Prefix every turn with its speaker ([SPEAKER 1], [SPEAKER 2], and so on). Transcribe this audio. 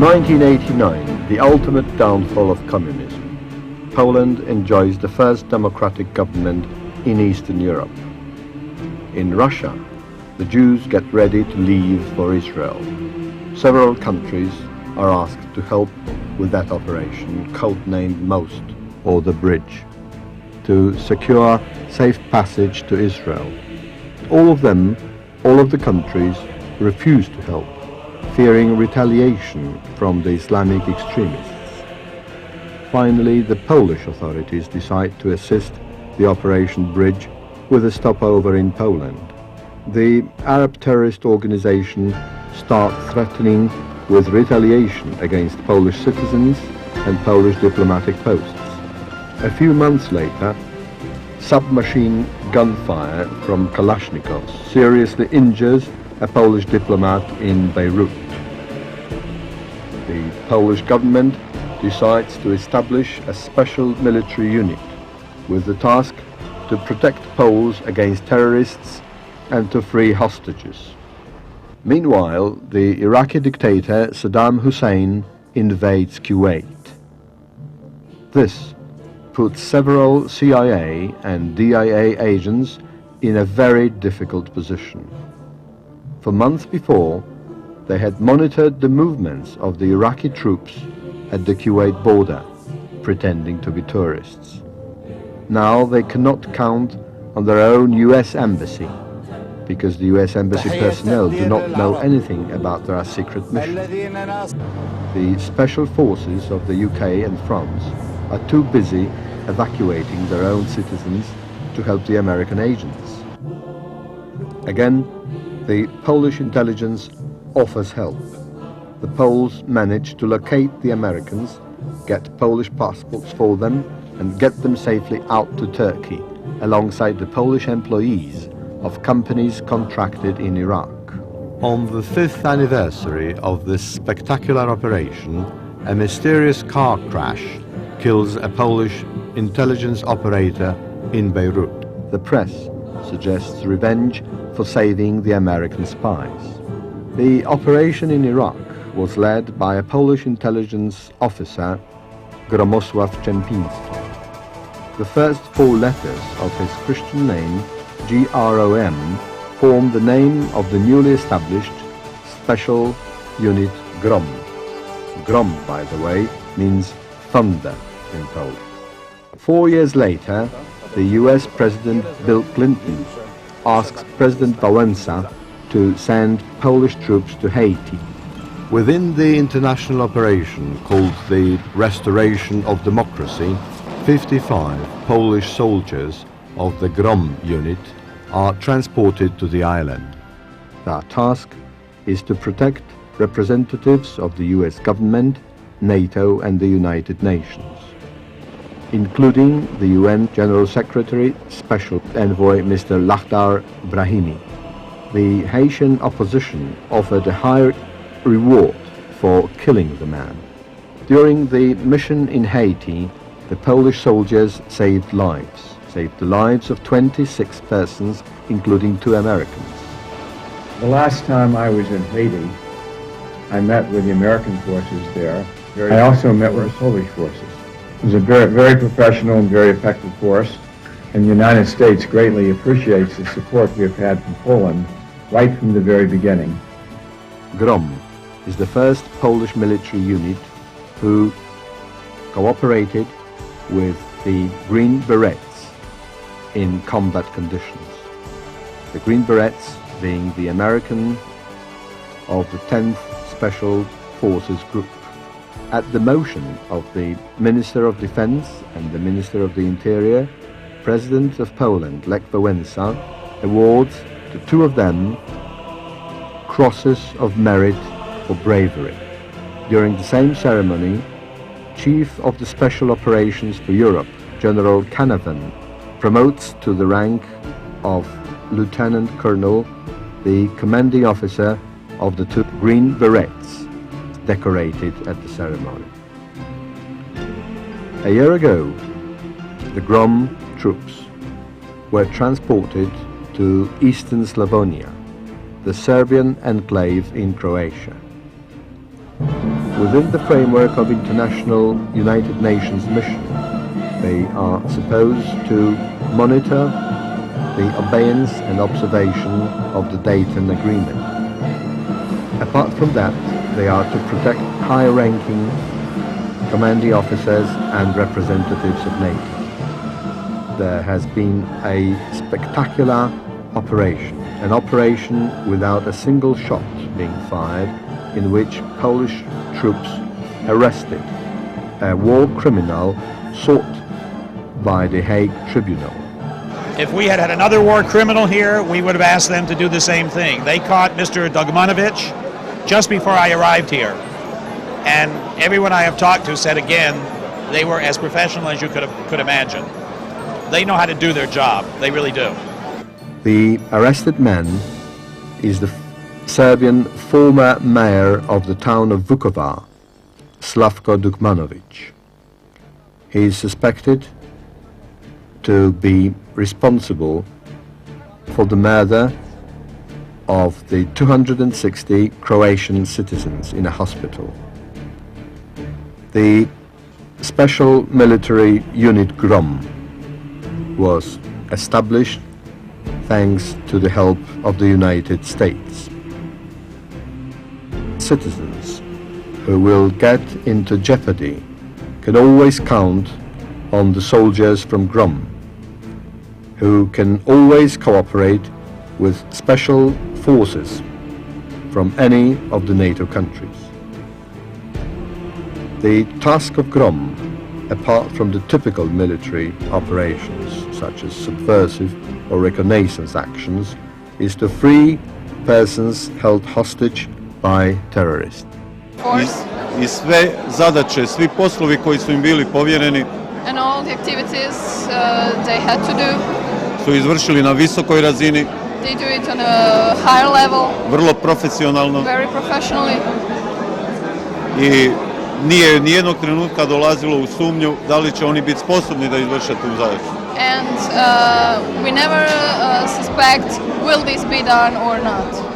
[SPEAKER 1] 1989, the ultimate downfall of communism. Poland enjoys the first democratic government in Eastern Europe. In Russia, the Jews get ready to leave for Israel. Several countries are asked to help with that operation, codenamed MOST, or the bridge, to secure safe passage to Israel. All of the countries refuse to help, fearing retaliation from the Islamic extremists. Finally, the Polish authorities decide to assist the Operation Bridge with a stopover in Poland. The Arab terrorist organization starts threatening with retaliation against Polish citizens and Polish diplomatic posts. A few months later, submachine gunfire from Kalashnikovs seriously injures a Polish diplomat in Beirut. The Polish government decides to establish a special military unit with the task to protect Poles against terrorists and to free hostages. Meanwhile, the Iraqi dictator Saddam Hussein invades Kuwait. This puts several CIA and DIA agents in a very difficult position. For months before, they had monitored the movements of the Iraqi troops at the Kuwait border, pretending to be tourists. Now they cannot count on their own US embassy, because the US embassy personnel do not know anything about their secret mission. The special forces of the UK and France are too busy evacuating their own citizens to help the American agents. Again, the Polish intelligence offers help. The Poles manage to locate the Americans, get Polish passports for them, and get them safely out to Turkey, alongside the Polish employees of companies contracted in Iraq. On the 5th anniversary of this spectacular operation, a mysterious car crash kills a Polish intelligence operator in Beirut. The press suggests revenge for saving the American spies. The operation in Iraq was led by a Polish intelligence officer, Gromosław Czempiński. The first four letters of his Christian name, GROM, form the name of the newly established Special Unit GROM. GROM, by the way, means thunder in Polish. 4 years later, the US President Bill Clinton asks President Wałęsa to send Polish troops to Haiti. Within the international operation called the Restoration of Democracy, 55 Polish soldiers of the GROM unit are transported to the island. Their task is to protect representatives of the US government, NATO and the United Nations, including the UN General Secretary Special Envoy Mr. Lakhdar Brahimi. The Haitian opposition offered a high reward for killing the man. During the mission in Haiti, the Polish soldiers saved the lives of 26 persons, including 2 Americans.
[SPEAKER 2] The last time I was in Haiti, I met with the American forces there. I also met with the Polish forces. It was a very professional and very effective force, and the United States greatly appreciates the support we have had from Poland right from the very beginning.
[SPEAKER 1] GROM is the first Polish military unit who cooperated with the Green Berets in combat conditions. The Green Berets being the American of the 10th Special Forces Group. At the motion of the Minister of Defense and the Minister of the Interior, President of Poland, Lech Wałęsa, awards to 2 of them Crosses of Merit for bravery. During the same ceremony, Chief of the Special Operations for Europe, General Canavan, promotes to the rank of Lieutenant Colonel the commanding officer of the 2 Green Berets decorated at the ceremony. A year ago, the GROM troops were transported to Eastern Slavonia, the Serbian enclave in Croatia. within the framework of international United Nations mission, they are supposed to monitor the obeyance and observation of the Dayton Agreement. Apart from that, they are to protect high-ranking commanding officers and representatives of NATO. There has been a spectacular operation, an operation without a single shot being fired, in which Polish troops arrested a war criminal sought by the Hague Tribunal.
[SPEAKER 3] If we had had another war criminal here, we would have asked them to do the same thing. They caught Mr. Dogmanovich just before I arrived here. And everyone I have talked to said again, they were as professional as you could imagine. They know how to do their job. They really do.
[SPEAKER 1] The arrested man is the Serbian former mayor of the town of Vukovar, Slavko Dugmanovic. He is suspected to be responsible for the murder of the 260 Croatian citizens in a hospital. The special military unit GROM was established thanks to the help of the United States. Citizens who will get into jeopardy can always count on the soldiers from GROM, who can always cooperate with special forces from any of the NATO countries. The task of GROM, apart from the typical military operations such as subversive or reconnaissance actions, is to free persons held hostage by terrorists.
[SPEAKER 4] I sve zadaće, svi poslovi koji su im bili povjereni
[SPEAKER 5] And all the activities they had to do,
[SPEAKER 4] su izvršili na visokoj razini,
[SPEAKER 5] they do it on a higher level,
[SPEAKER 4] vrlo profesionalno
[SPEAKER 5] very professionally.
[SPEAKER 4] I nije nijednog trenutka dolazilo u sumnju da li će oni biti sposobni da izvrše tu zadaću.
[SPEAKER 5] And we never suspect will this be done or not.